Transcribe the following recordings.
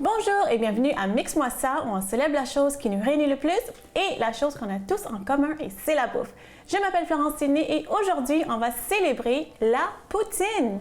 Bonjour et bienvenue à Mix-moi ça où on célèbre la chose qui nous réunit le plus et la chose qu'on a tous en commun et c'est la bouffe. Je m'appelle Florence Sidney et aujourd'hui on va célébrer la poutine.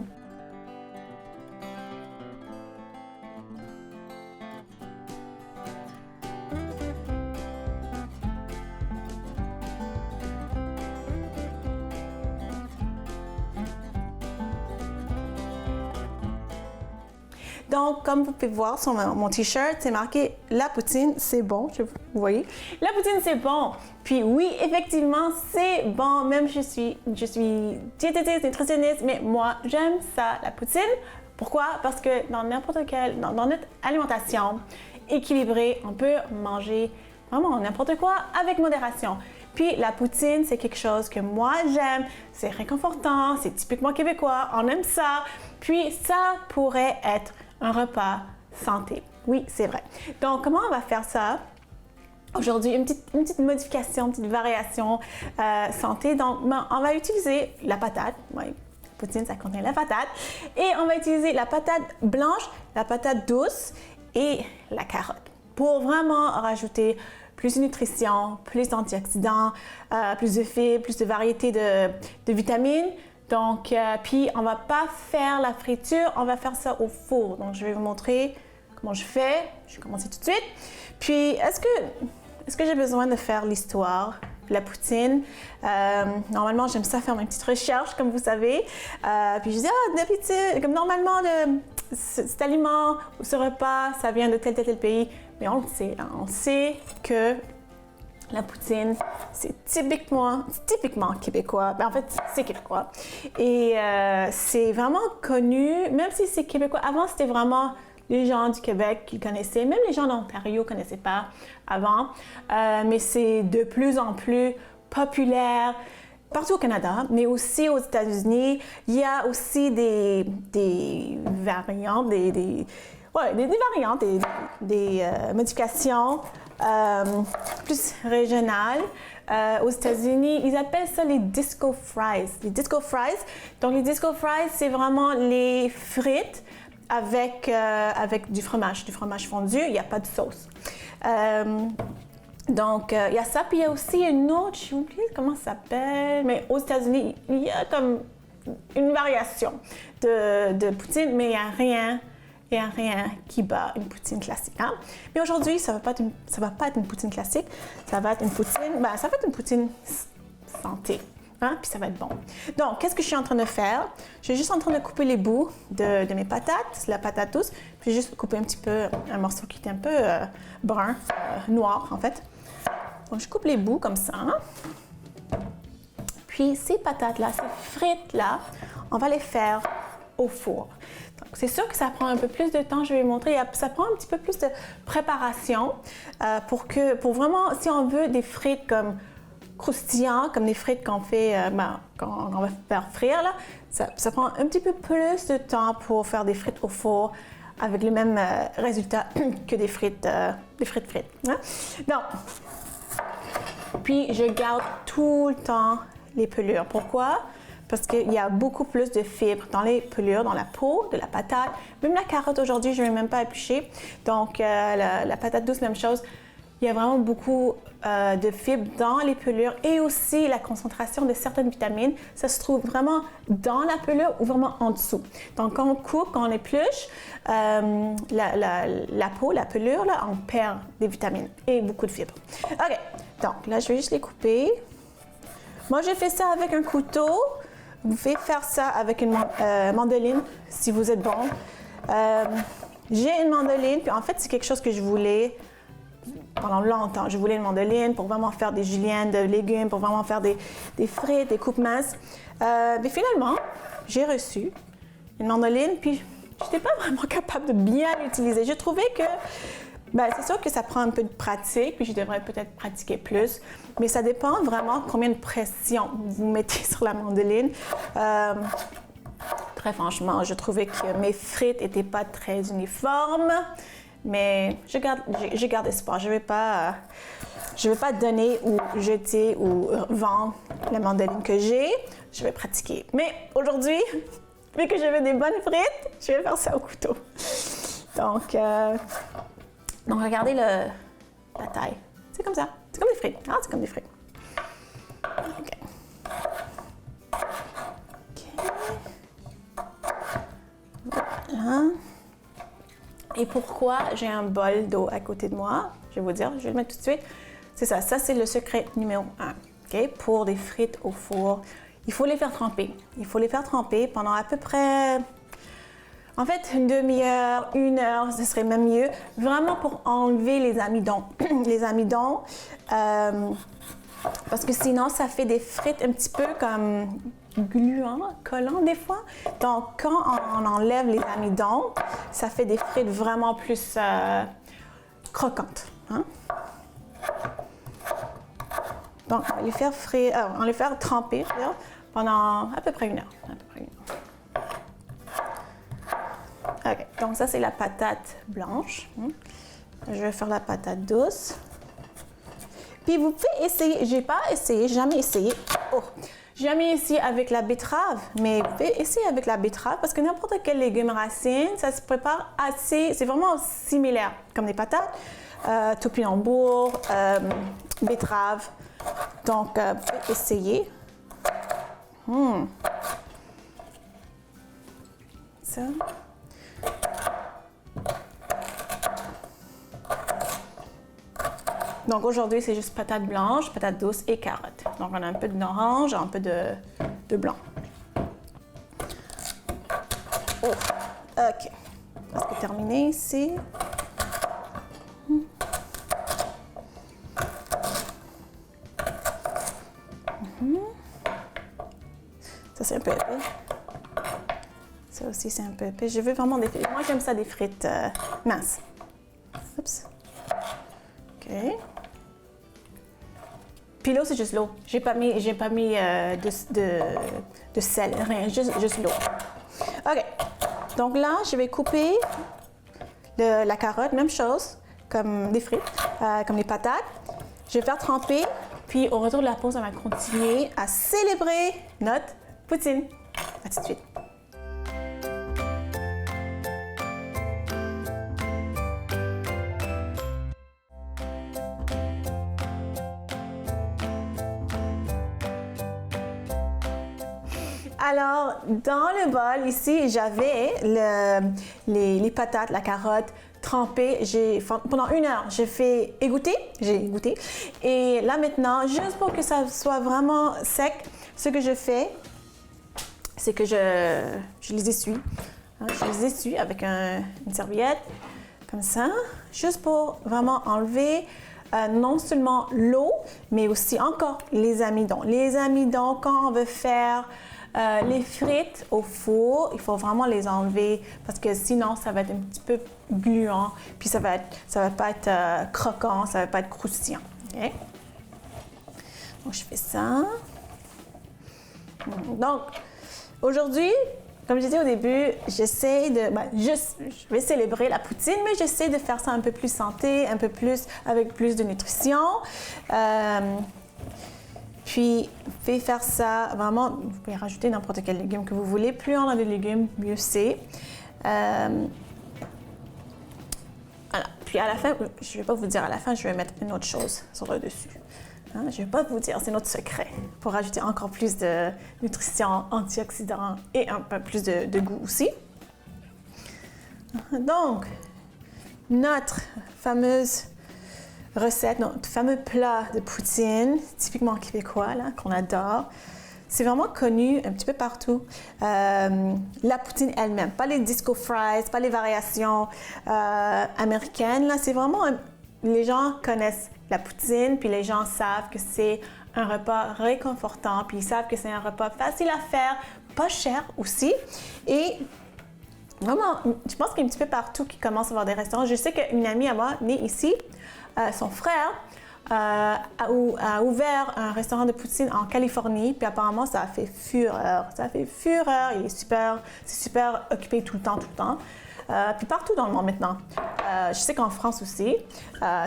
Donc, comme vous pouvez voir sur mon t-shirt, c'est marqué « La poutine, c'est bon ». Vous voyez? La poutine, c'est bon. Puis oui, effectivement, c'est bon. Même je suis diététiste, nutritionniste, mais moi, j'aime ça, la poutine. Pourquoi? Parce que dans notre alimentation équilibrée, on peut manger vraiment n'importe quoi avec modération. Puis la poutine, c'est quelque chose que moi j'aime, c'est réconfortant, c'est typiquement québécois, on aime ça. Puis ça pourrait être un repas santé. Oui, c'est vrai. Donc, comment on va faire ça? Aujourd'hui, une petite modification, une petite variation santé. Donc, on va utiliser la patate. Oui, poutine, ça contient la patate. Et on va utiliser la patate blanche, la patate douce et la carotte pour vraiment rajouter plus de nutrition, plus d'antioxydants, plus de fibres, plus de variété de vitamines. Donc, puis on va pas faire la friture, on va faire ça au four. Donc, je vais vous montrer comment je fais. Je vais commencer tout de suite. Puis, est-ce que j'ai besoin de faire l'histoire de la poutine? Normalement, j'aime ça faire mes petites recherches, comme vous savez. Puis je dis, d'habitude, comme normalement, cet aliment ou ce repas, ça vient de tel pays. Mais on le sait, hein, on sait que la poutine, c'est typiquement québécois. Ben, en fait, c'est québécois. Et c'est vraiment connu, même si c'est québécois. Avant, c'était vraiment les gens du Québec qui le connaissaient. Même les gens d'Ontario ne connaissaient pas avant. Mais c'est de plus en plus populaire partout au Canada, mais aussi aux États-Unis. Il y a aussi des variantes, des variantes, des modifications plus régionales. Aux États-Unis, ils appellent ça les disco fries. Les disco fries. Donc, les disco fries, c'est vraiment les frites avec du fromage fondu. Il n'y a pas de sauce. Donc, il y a ça. Puis, il y a aussi une autre, j'ai oublié comment ça s'appelle, mais aux États-Unis, il y a comme une variation de poutine, mais il n'y a rien qui bat une poutine classique. Hein? Mais aujourd'hui, ça va pas être une poutine classique, ça va être une poutine santé. Hein? Puis ça va être bon. Donc, qu'est-ce que je suis en train de faire? Je suis juste en train de couper les bouts de mes patates, la patate douce, puis juste couper un petit peu un morceau qui est un peu brun, noir en fait. Donc, je coupe les bouts comme ça. Hein? Puis ces patates-là, ces frites-là, on va les faire au four. C'est sûr que ça prend un peu plus de temps, je vais vous montrer. Ça prend un petit peu plus de préparation pour vraiment, si on veut des frites comme croustillantes, comme des frites qu'on fait, qu'on va faire frire, là, ça prend un petit peu plus de temps pour faire des frites au four avec le même résultat que des frites frites. Hein? Donc, puis je garde tout le temps les pelures. Pourquoi? Parce qu'il y a beaucoup plus de fibres dans les pelures, dans la peau de la patate. Même la carotte aujourd'hui, je ne vais même pas éplucher. Donc, la patate douce, même chose. Il y a vraiment beaucoup de fibres dans les pelures et aussi la concentration de certaines vitamines. Ça se trouve vraiment dans la pelure ou vraiment en dessous. Donc, quand on coupe, quand on épluche, la peau, la pelure, là, on perd des vitamines et beaucoup de fibres. OK. Donc, là, je vais juste les couper. Moi, j'ai fait ça avec un couteau. Vous pouvez faire ça avec une mandoline si vous êtes bon. J'ai une mandoline, puis en fait, c'est quelque chose que je voulais pendant longtemps. Je voulais une mandoline pour vraiment faire des juliennes de légumes, pour vraiment faire des frites, des coupes minces. Mais finalement, j'ai reçu une mandoline, puis je n'étais pas vraiment capable de bien l'utiliser. Je trouvais que c'est sûr que ça prend un peu de pratique, puis je devrais peut-être pratiquer plus, mais ça dépend vraiment combien de pression vous mettez sur la mandoline. Très franchement, je trouvais que mes frites n'étaient pas très uniformes, mais je garde espoir. Je vais pas donner ou jeter ou vendre la mandoline que j'ai. Je vais pratiquer. Mais aujourd'hui, vu que je veux des bonnes frites, je vais faire ça au couteau. Donc, Donc, regardez la taille. C'est comme ça. C'est comme des frites. Ah, c'est comme des frites. OK. Voilà. Et pourquoi j'ai un bol d'eau à côté de moi? Je vais vous dire, je vais le mettre tout de suite. C'est ça, c'est le secret numéro 1. OK? Pour des frites au four, il faut les faire tremper. Il faut les faire tremper pendant à peu près, en fait, une demi-heure, 1 heure, ce serait même mieux. Vraiment pour enlever les amidons. Les amidons, parce que sinon, ça fait des frites un petit peu comme gluants, collants des fois. Donc, quand on enlève les amidons, ça fait des frites vraiment plus croquantes. Hein? Donc, on va les faire frire, on va les faire tremper pendant à peu près 1 heure. OK, donc ça, c'est la patate blanche. Je vais faire la patate douce. Puis vous pouvez essayer, j'ai pas essayé, jamais essayé. Jamais essayé avec la betterave, mais vous pouvez essayer avec la betterave parce que n'importe quel légume racine, ça se prépare assez, c'est vraiment similaire, comme des patates, topinambour, betterave. Donc, vous pouvez essayer. Ça. Donc aujourd'hui, c'est juste patate blanche, patate douce et carotte. Donc on a un peu d'orange, un peu de blanc. Oh, OK. Presque terminé ici. Ça, c'est un peu épais. Ça aussi, c'est un peu épais. Je veux vraiment des frites. Moi, j'aime ça des frites minces. Oups. OK. Puis l'eau, c'est juste l'eau. J'ai pas mis de sel, rien, juste l'eau. OK. Donc là, je vais couper la carotte, même chose, comme des frites, comme les patates. Je vais faire tremper, puis au retour de la pause, on va continuer à célébrer notre poutine. À tout de suite. Alors, dans le bol, ici, j'avais les patates, la carotte trempée. Pendant 1 heure, j'ai égoutter. Et là, maintenant, juste pour que ça soit vraiment sec, ce que je fais, c'est que je les essuie. Je les essuie avec une serviette, comme ça, juste pour vraiment enlever non seulement l'eau, mais aussi encore les amidons. Les amidons, quand on veut faire les frites au four, il faut vraiment les enlever parce que sinon, ça va être un petit peu gluant, puis ça va pas être croquant, ça va pas être croustillant. Okay? Donc, je fais ça. Donc, aujourd'hui, comme je disais au début, j'essaie de, je vais célébrer la poutine, mais j'essaie de faire ça un peu plus santé, un peu plus, avec plus de nutrition. Puis, vous pouvez faire ça vraiment, vous pouvez rajouter n'importe quel légume que vous voulez. Plus on a de légumes, mieux c'est. Voilà. Puis à la fin, je ne vais pas vous dire à la fin, je vais mettre une autre chose sur le dessus. Je ne vais pas vous dire, c'est notre secret pour rajouter encore plus de nutrition, antioxydants et un peu plus de goût aussi. Donc, notre fameuse recette, notre fameux plat de poutine, typiquement québécois, là, qu'on adore. C'est vraiment connu un petit peu partout. La poutine elle-même, pas les disco fries, pas les variations américaines. Là, c'est vraiment, les gens connaissent la poutine, puis les gens savent que c'est un repas réconfortant, puis ils savent que c'est un repas facile à faire, pas cher aussi. Et vraiment, je pense qu'il y a un petit peu partout qui commence à avoir des restaurants. Je sais qu'une amie à moi, née ici, son frère a ouvert un restaurant de poutine en Californie, puis apparemment ça a fait fureur. C'est super occupé tout le temps. Puis partout dans le monde maintenant. Je sais qu'en France aussi,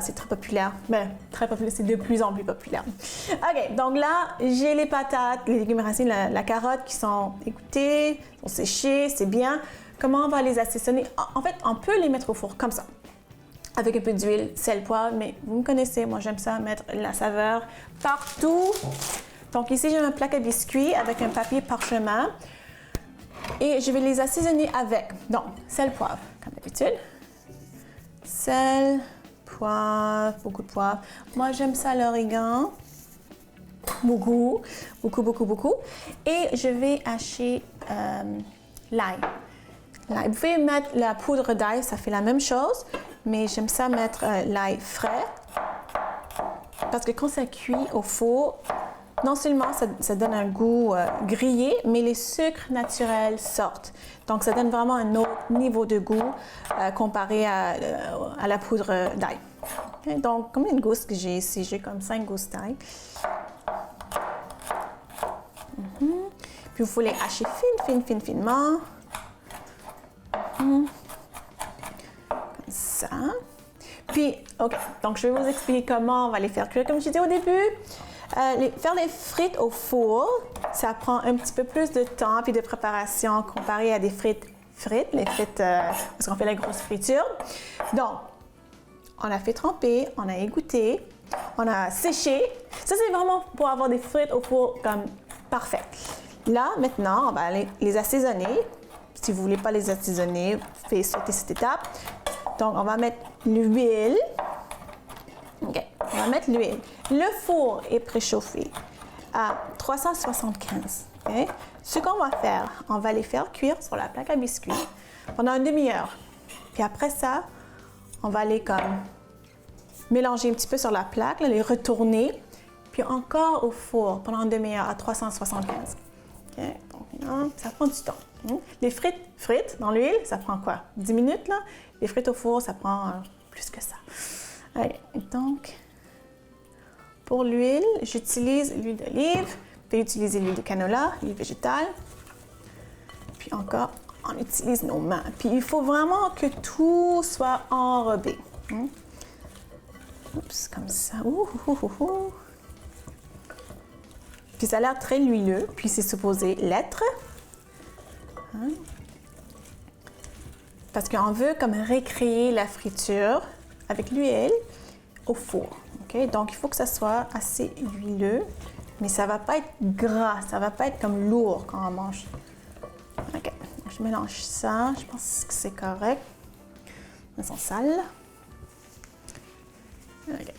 c'est très populaire. Mais très populaire, c'est de plus en plus populaire. OK, donc là, j'ai les patates, les légumes racines, la carotte qui sont égouttées, sont séchées, c'est bien. Comment on va les assaisonner? En fait, on peut les mettre au four comme ça. avec un peu d'huile, sel, poivre, mais vous me connaissez, moi j'aime ça mettre la saveur partout. Donc ici, j'ai un plaque à biscuits avec un papier parchemin et je vais les assaisonner avec, donc, sel, poivre, comme d'habitude. Sel, poivre, beaucoup de poivre. Moi, j'aime ça l'origan. Beaucoup. Et je vais hacher l'ail. Vous pouvez mettre la poudre d'ail, ça fait la même chose, mais j'aime ça mettre l'ail frais. Parce que quand ça cuit au four, non seulement ça donne un goût grillé, mais les sucres naturels sortent. Donc, ça donne vraiment un autre niveau de goût comparé à la poudre d'ail. Okay? Donc, combien de gousses que j'ai ici? J'ai comme 5 gousses d'ail. Puis, vous les hacher finement. Comme ça. Puis, OK. Donc, je vais vous expliquer comment on va les faire cuire. Comme je disais au début, faire les frites au four, ça prend un petit peu plus de temps puis de préparation comparé à des frites. Les frites, parce qu'on fait la grosse friture. Donc, on a fait tremper, on a égoutté, on a séché. Ça, c'est vraiment pour avoir des frites au four comme parfait. Là, maintenant, on va les assaisonner. Si vous ne voulez pas les assaisonner, vous pouvez sauter cette étape. Donc, on va mettre l'huile. OK, on va mettre l'huile. Le four est préchauffé à 375. Okay? Ce qu'on va faire, on va les faire cuire sur la plaque à biscuits pendant une demi-heure. Puis après ça, on va les comme mélanger un petit peu sur la plaque, les retourner, puis encore au four pendant une demi-heure à 375. Okay? Donc, ça prend du temps. Les frites dans l'huile, ça prend quoi? 10 minutes, là? Les frites au four, ça prend plus que ça. Allez, donc, pour l'huile, j'utilise l'huile d'olive. Vous pouvez utiliser l'huile de canola, l'huile végétale. Puis encore, on utilise nos mains. Puis il faut vraiment que tout soit enrobé. Oups, comme ça. Puis ça a l'air très huileux, puis c'est supposé l'être. Parce qu'on veut comme recréer la friture avec l'huile au four. Okay? Donc, il faut que ça soit assez huileux, mais ça ne va pas être gras, ça ne va pas être comme lourd quand on mange. OK, je mélange ça, je pense que c'est correct. Elles sont sales. OK.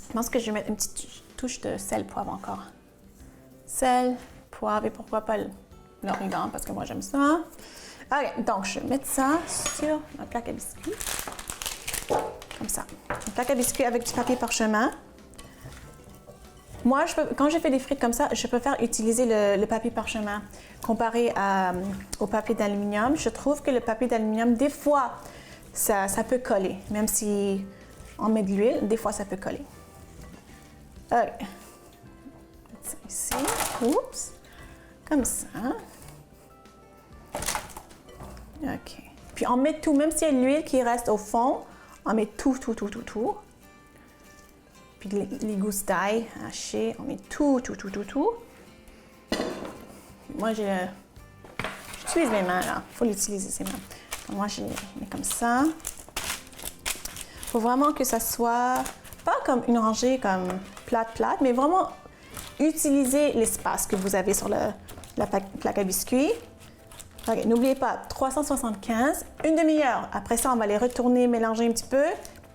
Je pense que je vais mettre une petite touche de sel, poivre encore. Sel, poivre et pourquoi pas l'origan, parce que moi j'aime ça. OK, donc je vais mettre ça sur ma plaque à biscuits. Comme ça. Une plaque à biscuits avec du papier parchemin. Moi, quand je fais des frites comme ça, je préfère utiliser le papier parchemin comparé au papier d'aluminium. Je trouve que le papier d'aluminium, des fois, ça peut coller. Même si on met de l'huile, des fois, ça peut coller. OK. Mettre ça ici. Oups. Comme ça. OK. Puis on met tout, même s'il y a de l'huile qui reste au fond, on met tout. Puis les gousses d'ail hachées, on met tout. Moi, j'utilise mes mains, là. Il faut l'utiliser, ces mains. Donc, moi, je les mets comme ça. Il faut vraiment que ça soit, pas comme une rangée, comme plate, mais vraiment utiliser l'espace que vous avez sur la plaque à biscuits. OK, n'oubliez pas, 375, une demi-heure. Après ça, on va les retourner, mélanger un petit peu,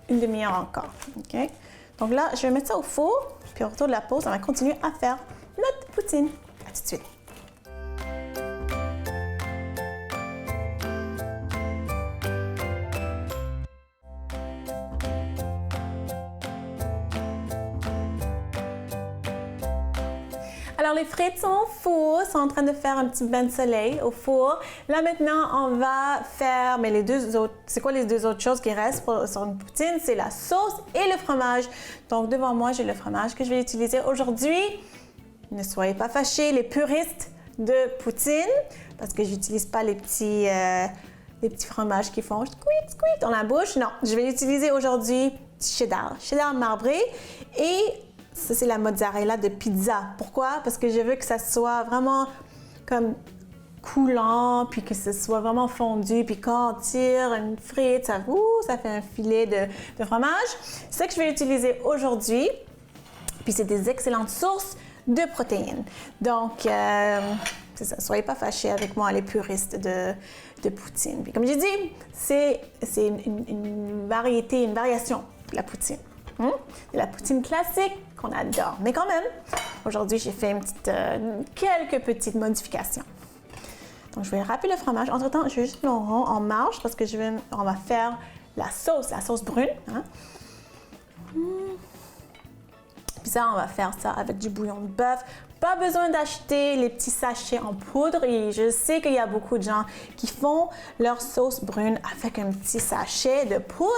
une demi-heure encore. OK? Donc là, je vais mettre ça au four, puis au retour de la pause, on va continuer à faire notre poutine. À tout de suite. Alors, les frites sont au four, sont en train de faire un petit bain de soleil au four. Là, maintenant, on va faire, mais les deux autres, c'est quoi les deux autres choses qui restent sur une poutine? C'est la sauce et le fromage. Donc, devant moi, j'ai le fromage que je vais utiliser aujourd'hui. Ne soyez pas fâchés, les puristes de poutine, parce que j'utilise pas les petits fromages qui font squeak dans la bouche. Non, je vais utiliser aujourd'hui cheddar marbré et ça, c'est la mozzarella de pizza. Pourquoi? Parce que je veux que ça soit vraiment comme coulant, puis que ce soit vraiment fondu, puis quand on tire une frite, ça fait un filet de fromage. C'est ce que je vais utiliser aujourd'hui. Puis c'est des excellentes sources de protéines. Donc, c'est ça, soyez pas fâchés avec moi, les puristes de poutine. Puis comme j'ai dit, c'est une variété, une variation de la poutine. De la poutine classique qu'on adore. Mais quand même, aujourd'hui, j'ai fait quelques petites modifications. Donc, je vais râper le fromage. Entre-temps, je vais juste le rond en marge parce que on va faire la sauce brune. Hein? Puis ça, on va faire ça avec du bouillon de bœuf. Pas besoin d'acheter les petits sachets en poudre. Et je sais qu'il y a beaucoup de gens qui font leur sauce brune avec un petit sachet de poudre.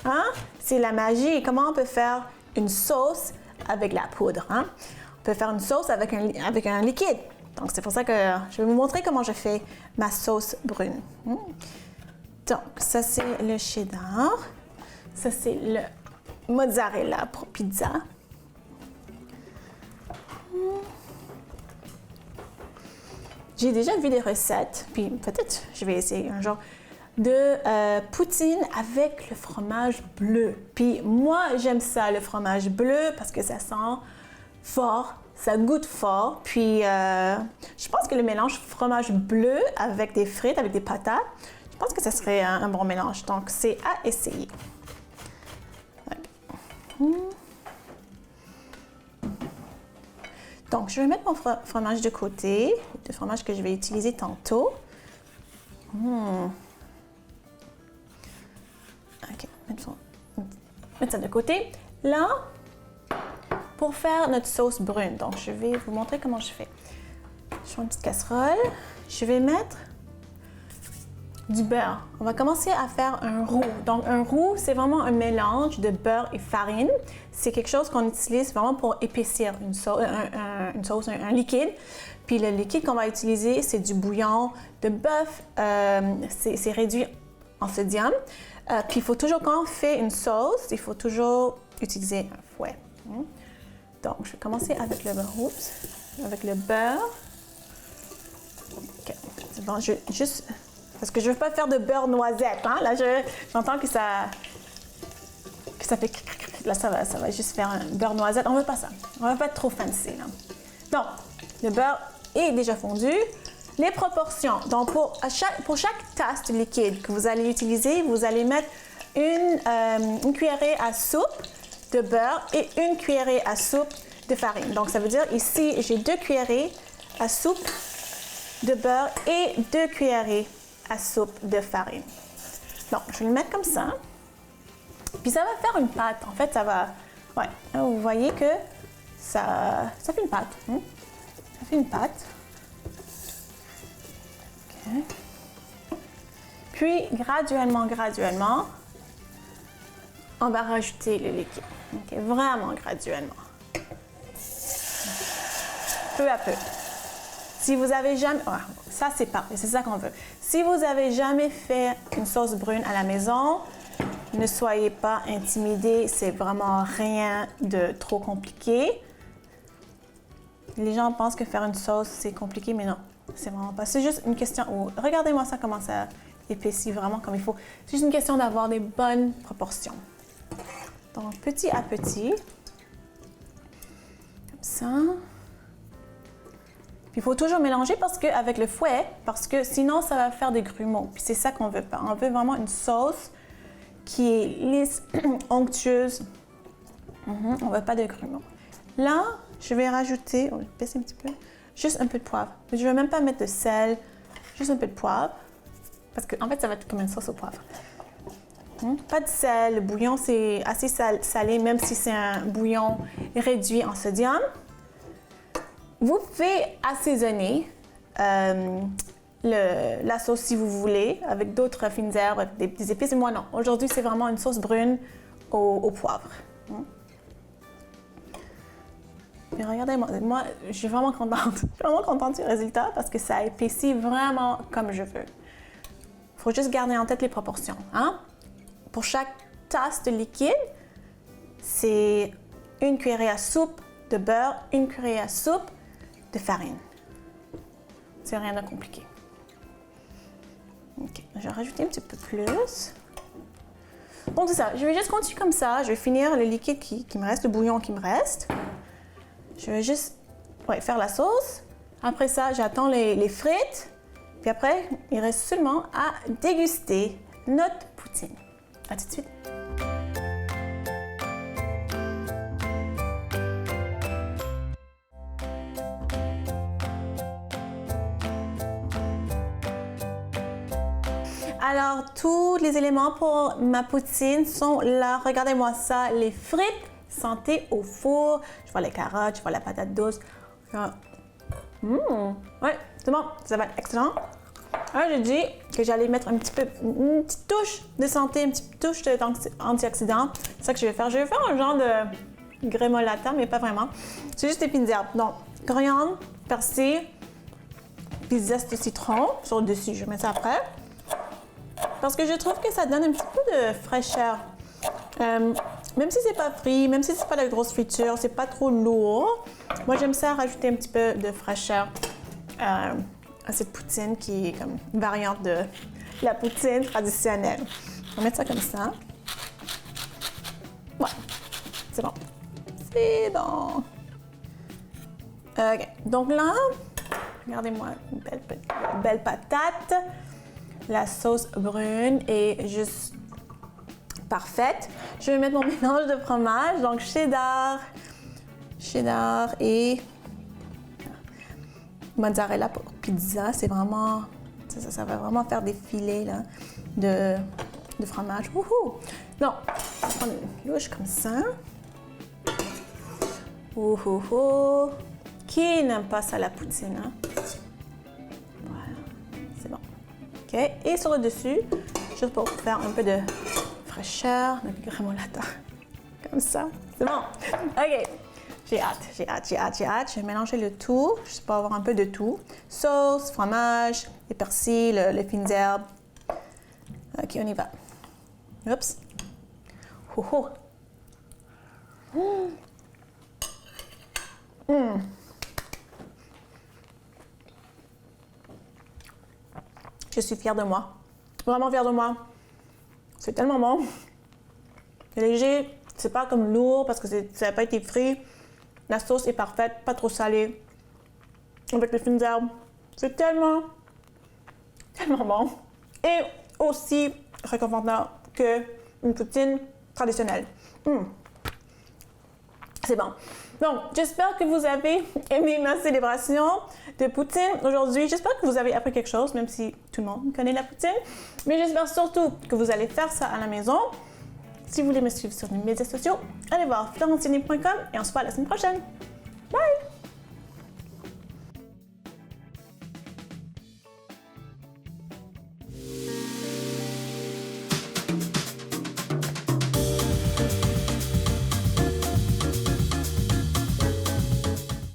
Hein? C'est la magie. Comment on peut faire une sauce avec la poudre? Hein? On peut faire une sauce avec un liquide. Donc, c'est pour ça que je vais vous montrer comment je fais ma sauce brune. Donc, ça, c'est le cheddar. Ça, c'est le mozzarella pour pizza. J'ai déjà vu des recettes, puis peut-être je vais essayer un jour, de poutine avec le fromage bleu. Puis moi, j'aime ça, le fromage bleu, parce que ça sent fort, ça goûte fort. Puis je pense que le mélange fromage bleu avec des frites, avec des patates, je pense que ça serait un bon mélange. Donc, c'est à essayer. Donc, je vais mettre mon fromage de côté, le fromage que je vais utiliser tantôt. OK, mettre ça de côté. Là, pour faire notre sauce brune, donc je vais vous montrer comment je fais. Je prends une petite casserole. Je vais mettre du beurre. On va commencer à faire un roux. Donc, un roux, c'est vraiment un mélange de beurre et farine. C'est quelque chose qu'on utilise vraiment pour épaissir une sauce, un liquide. Puis le liquide qu'on va utiliser, c'est du bouillon de bœuf. C'est réduit en sodium. Puis il faut toujours, quand on fait une sauce, il faut toujours utiliser un fouet. Donc, je vais commencer avec le beurre. Avec le beurre. OK. C'est bon, juste... Parce que je ne veux pas faire de beurre noisette. Hein? Là, j'entends que ça fait... Là, ça va juste faire un beurre noisette. On ne veut pas ça. On ne veut pas être trop fancy. Là. Donc, le beurre est déjà fondu. Les proportions. Donc, pour chaque tasse de liquide que vous allez utiliser, vous allez mettre une cuillerée à soupe de beurre et une cuillerée à soupe de farine. Donc, ça veut dire ici, j'ai 2 cuillerées à soupe de beurre et 2 cuillerées à soupe de farine. Donc, je vais le mettre comme ça. Puis ça va faire une pâte. En fait, ça va... Ouais, là, vous voyez que ça fait une pâte. Ça fait une pâte. OK. Puis, graduellement, on va rajouter le liquide. OK, vraiment graduellement. Peu à peu. Si vous avez jamais... Oh, ça, c'est parfait. C'est ça qu'on veut. Si vous avez jamais fait une sauce brune à la maison, ne soyez pas intimidés. C'est vraiment rien de trop compliqué. Les gens pensent que faire une sauce, c'est compliqué, mais non. C'est vraiment pas. C'est juste une question où... Regardez-moi ça, comment ça épaissit vraiment comme il faut. C'est juste une question d'avoir des bonnes proportions. Donc, petit à petit. Comme ça. Il faut toujours mélanger avec le fouet, parce que sinon, ça va faire des grumeaux. Puis c'est ça qu'on veut pas. On veut vraiment une sauce qui est lisse, onctueuse. On veut pas de grumeaux. Là, je vais rajouter, on va baisser un petit peu, juste un peu de poivre. Je ne vais même pas mettre de sel, juste un peu de poivre, parce qu'en fait, ça va être comme une sauce au poivre. Pas de sel, le bouillon, c'est assez salé, même si c'est un bouillon réduit en sodium. Vous pouvez assaisonner la sauce si vous voulez, avec d'autres fines herbes, avec des épices. Moi, non. Aujourd'hui, c'est vraiment une sauce brune au poivre. Mais regardez, moi, je suis vraiment contente. Je suis vraiment contente du résultat parce que ça épaissit vraiment comme je veux. Il faut juste garder en tête les proportions. Hein? Pour chaque tasse de liquide, c'est une cuillerée à soupe de beurre, une cuillerée à soupe de farine. C'est rien de compliqué. Ok, je vais rajouter un petit peu plus. Bon, c'est ça. Je vais juste continuer comme ça. Je vais finir le liquide qui me reste, le bouillon qui me reste. Je vais juste faire la sauce. Après ça, j'attends les frites. Puis après, il reste seulement à déguster notre poutine. À tout de suite. Alors, tous les éléments pour ma poutine sont là. Regardez-moi ça, les frites santé au four. Je vois les carottes, je vois la patate douce. Ouais, c'est bon, ça va être excellent. Alors, j'ai dit que j'allais mettre une petite touche de santé, une petite touche d'antioxydants. C'est ça que je vais faire. Je vais faire un genre de grémolata, mais pas vraiment. C'est juste des fines herbes. Donc, coriandre, persil, puis zeste de citron sur le dessus. Je vais mettre ça après. Parce que je trouve que ça donne un petit peu de fraîcheur. Même si c'est pas frit, même si c'est pas de la grosse friture, c'est pas trop lourd. Moi, j'aime ça rajouter un petit peu de fraîcheur à cette poutine qui est comme une variante de la poutine traditionnelle. On va mettre ça comme ça. Ouais, c'est bon. C'est bon. OK. Donc là, regardez-moi une belle patate. La sauce brune est juste parfaite. Je vais mettre mon mélange de fromage, donc cheddar et mozzarella pour pizza. C'est vraiment, ça va vraiment faire des filets là, de fromage. Wouhou! Donc, on va prendre une louche comme ça. Wouhou! Qui n'aime pas ça, la poutine, hein? Voilà, c'est bon. OK, et sur le dessus, juste pour faire un peu de fraîcheur, notre grémolata. Comme ça, c'est bon. OK, j'ai hâte. Je vais mélanger le tout, juste pour avoir un peu de tout. Sauce, fromage, les persils, les fines herbes. OK, on y va. Oups. Je suis fière de moi. Vraiment fière de moi. C'est tellement bon. C'est léger, c'est pas comme lourd parce que ça n'a pas été frit. La sauce est parfaite, pas trop salée. Avec les fines herbes. C'est tellement bon. Et aussi réconfortant qu'une poutine traditionnelle. C'est bon. Donc, j'espère que vous avez aimé ma célébration de poutine aujourd'hui. J'espère que vous avez appris quelque chose, même si tout le monde connaît la poutine. Mais j'espère surtout que vous allez faire ça à la maison. Si vous voulez me suivre sur les médias sociaux, allez voir florentini.com et on se voit la semaine prochaine. Bye!